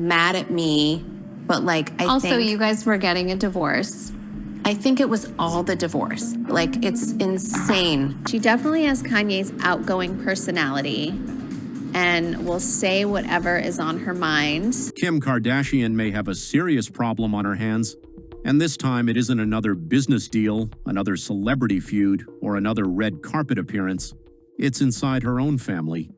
mad at me, but like Also, you guys were getting a divorce. I think it was all the divorce. Like, it's insane. She definitely has Kanye's outgoing personality and will say whatever is on her mind. Kim Kardashian may have a serious problem on her hands, and this time it isn't another business deal, another celebrity feud, or another red carpet appearance. It's inside her own family.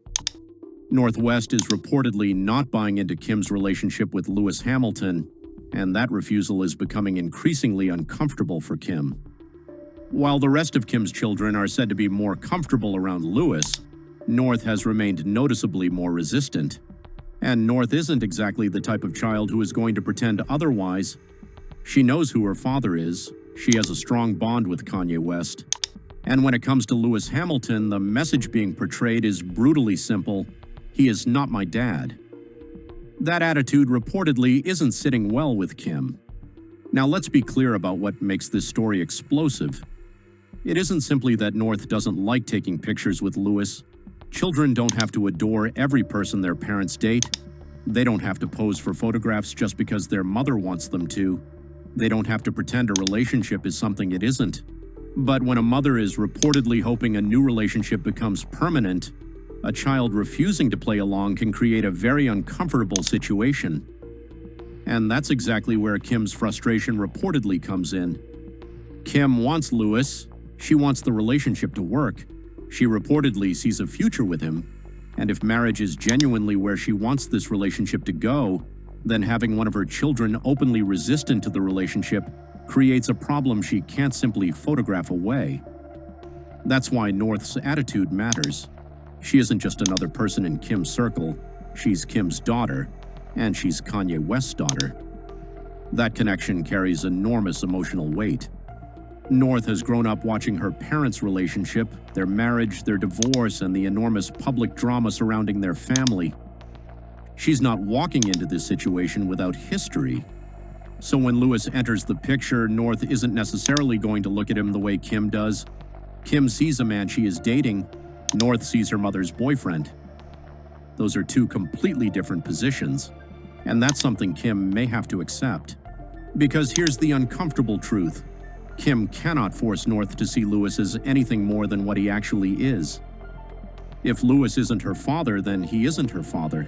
North West is reportedly not buying into Kim's relationship with Lewis Hamilton, and that refusal is becoming increasingly uncomfortable for Kim. While the rest of Kim's children are said to be more comfortable around Lewis, North has remained noticeably more resistant. And North isn't exactly the type of child who is going to pretend otherwise. She knows who her father is. She has a strong bond with Kanye West. And when it comes to Lewis Hamilton, the message being portrayed is brutally simple: he is not my dad. That attitude reportedly isn't sitting well with Kim. Now let's be clear about what makes this story explosive. It isn't simply that North doesn't like taking pictures with Lewis. Children don't have to adore every person their parents date. They don't have to pose for photographs just because their mother wants them to. They don't have to pretend a relationship is something it isn't. But when a mother is reportedly hoping a new relationship becomes permanent, a child refusing to play along can create a very uncomfortable situation. And that's exactly where Kim's frustration reportedly comes in. Kim wants Lewis. She wants the relationship to work. She reportedly sees a future with him. And if marriage is genuinely where she wants this relationship to go, then having one of her children openly resistant to the relationship creates a problem she can't simply photograph away. That's why North's attitude matters. She isn't just another person in Kim's circle. She's Kim's daughter, and she's Kanye West's daughter. That connection carries enormous emotional weight. North has grown up watching her parents' relationship, their marriage, their divorce, and the enormous public drama surrounding their family. She's not walking into this situation without history. So when Lewis enters the picture, North isn't necessarily going to look at him the way Kim does. Kim sees a man she is dating. North sees her mother's boyfriend. Those are two completely different positions, and that's something Kim may have to accept. Because here's the uncomfortable truth. Kim cannot force North to see Lewis as anything more than what he actually is. If Lewis isn't her father, then he isn't her father.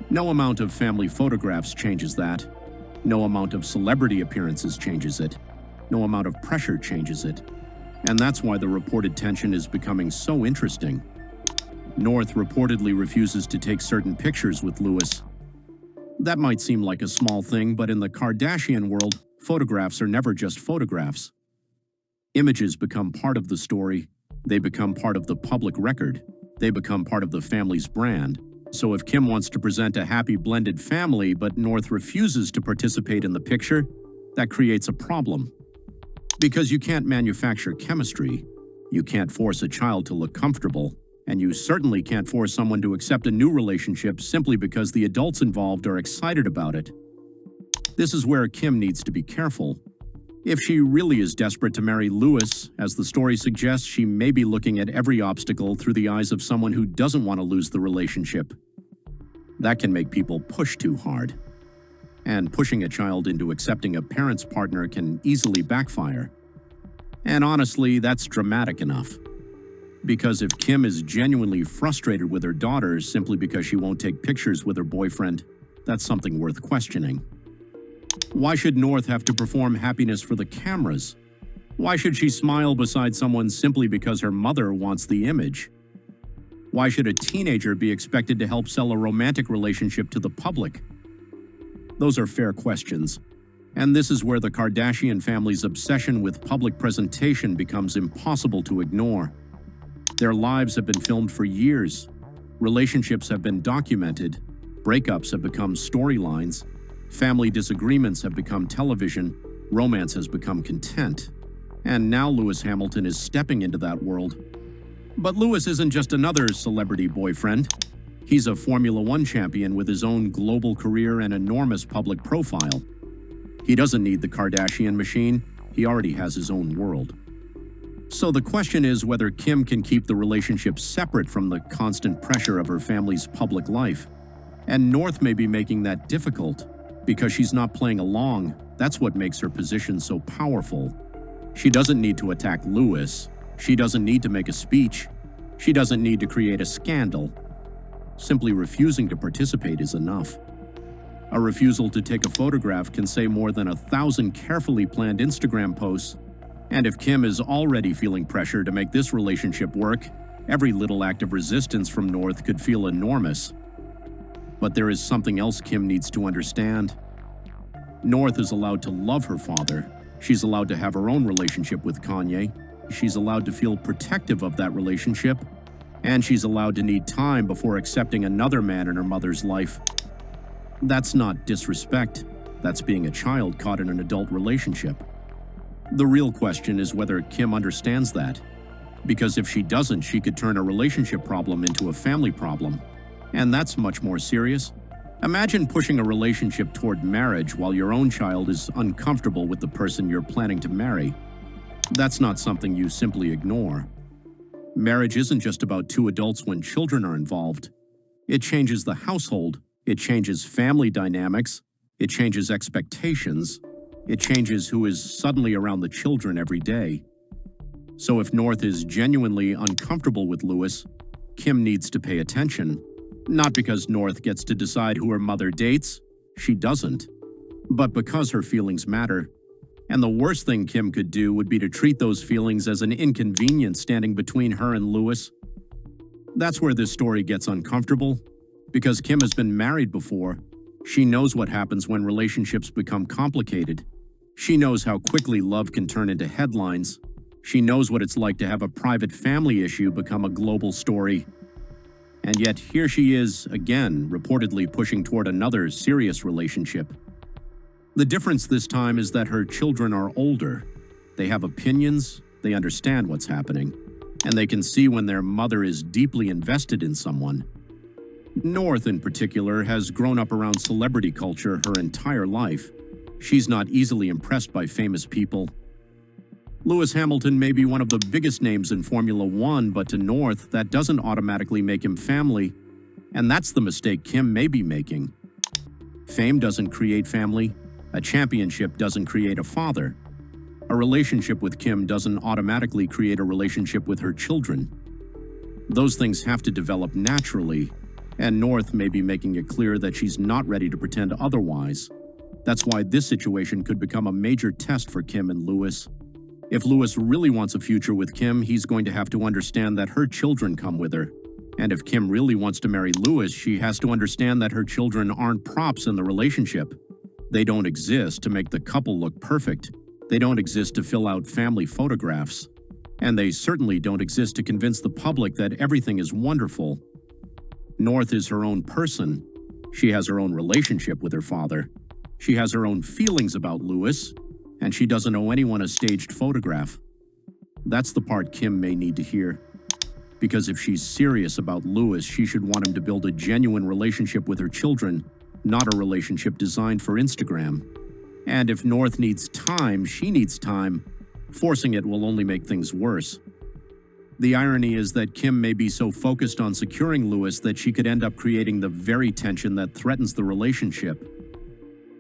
No amount of family photographs changes that. No amount of celebrity appearances changes it. No amount of pressure changes it. And that's why the reported tension is becoming so interesting. North reportedly refuses to take certain pictures with Lewis. That might seem like a small thing, but in the Kardashian world, photographs are never just photographs. Images become part of the story. They become part of the public record. They become part of the family's brand. So if Kim wants to present a happy blended family, but North refuses to participate in the picture, that creates a problem. Because you can't manufacture chemistry, you can't force a child to look comfortable, and you certainly can't force someone to accept a new relationship simply because the adults involved are excited about it. This is where Kim needs to be careful. If she really is desperate to marry Lewis, as the story suggests, she may be looking at every obstacle through the eyes of someone who doesn't want to lose the relationship. That can make people push too hard. And pushing a child into accepting a parent's partner can easily backfire. And honestly, that's dramatic enough. Because if Kim is genuinely frustrated with her daughter simply because she won't take pictures with her boyfriend, that's something worth questioning. Why should North have to perform happiness for the cameras? Why should she smile beside someone simply because her mother wants the image? Why should a teenager be expected to help sell a romantic relationship to the public? Those are fair questions. And this is where the Kardashian family's obsession with public presentation becomes impossible to ignore. Their lives have been filmed for years. Relationships have been documented. Breakups have become storylines. Family disagreements have become television. Romance has become content. And now Lewis Hamilton is stepping into that world. But Lewis isn't just another celebrity boyfriend. He's a Formula One champion with his own global career and enormous public profile. He doesn't need the Kardashian machine. He already has his own world. So the question is whether Kim can keep the relationship separate from the constant pressure of her family's public life. And North may be making that difficult because she's not playing along. That's what makes her position so powerful. She doesn't need to attack Lewis. She doesn't need to make a speech. She doesn't need to create a scandal. Simply refusing to participate is enough. A refusal to take a photograph can say more than 1,000 carefully planned Instagram posts. And if Kim is already feeling pressure to make this relationship work, every little act of resistance from North could feel enormous. But there is something else Kim needs to understand. North is allowed to love her father. She's allowed to have her own relationship with Kanye. She's allowed to feel protective of that relationship. And she's allowed to need time before accepting another man in her mother's life. That's not disrespect. That's being a child caught in an adult relationship. The real question is whether Kim understands that. Because if she doesn't, she could turn a relationship problem into a family problem. And that's much more serious. Imagine pushing a relationship toward marriage while your own child is uncomfortable with the person you're planning to marry. That's not something you simply ignore. Marriage isn't just about two adults when children are involved. It changes the household. It changes family dynamics. It changes expectations. It changes who is suddenly around the children every day. So if North is genuinely uncomfortable with Lewis, Kim needs to pay attention. Not because North gets to decide who her mother dates. She doesn't. But because her feelings matter. And the worst thing Kim could do would be to treat those feelings as an inconvenience standing between her and Lewis. That's where this story gets uncomfortable. Because Kim has been married before, she knows what happens when relationships become complicated. She knows how quickly love can turn into headlines. She knows what it's like to have a private family issue become a global story. And yet here she is, again, reportedly pushing toward another serious relationship. The difference this time is that her children are older. They have opinions, they understand what's happening, and they can see when their mother is deeply invested in someone. North, in particular, has grown up around celebrity culture her entire life. She's not easily impressed by famous people. Lewis Hamilton may be one of the biggest names in Formula One, but to North, that doesn't automatically make him family. And that's the mistake Kim may be making. Fame doesn't create family. A championship doesn't create a father. A relationship with Kim doesn't automatically create a relationship with her children. Those things have to develop naturally, and North may be making it clear that she's not ready to pretend otherwise. That's why this situation could become a major test for Kim and Lewis. If Lewis really wants a future with Kim, he's going to have to understand that her children come with her. And if Kim really wants to marry Lewis, she has to understand that her children aren't props in the relationship. They don't exist to make the couple look perfect. They don't exist to fill out family photographs. And they certainly don't exist to convince the public that everything is wonderful. North is her own person. She has her own relationship with her father. She has her own feelings about Lewis, and she doesn't owe anyone a staged photograph. That's the part Kim may need to hear. Because if she's serious about Lewis, she should want him to build a genuine relationship with her children, not a relationship designed for Instagram. And if North needs time, she needs time. Forcing it will only make things worse. The irony is that Kim may be so focused on securing Lewis that she could end up creating the very tension that threatens the relationship.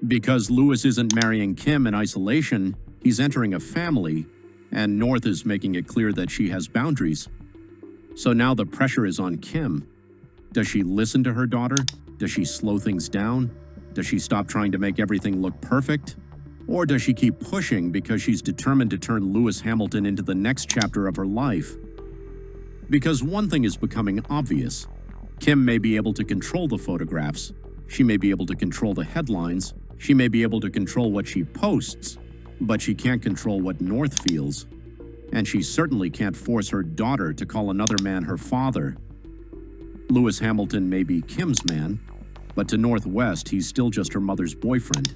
Because Lewis isn't marrying Kim in isolation, he's entering a family, and North is making it clear that she has boundaries. So now the pressure is on Kim. Does she listen to her daughter? Does she slow things down? Does she stop trying to make everything look perfect? Or does she keep pushing because she's determined to turn Lewis Hamilton into the next chapter of her life? Because one thing is becoming obvious. Kim may be able to control the photographs. She may be able to control the headlines. She may be able to control what she posts, but she can't control what North feels. And she certainly can't force her daughter to call another man her father. Lewis Hamilton may be Kim's man, but to North West, he's still just her mother's boyfriend.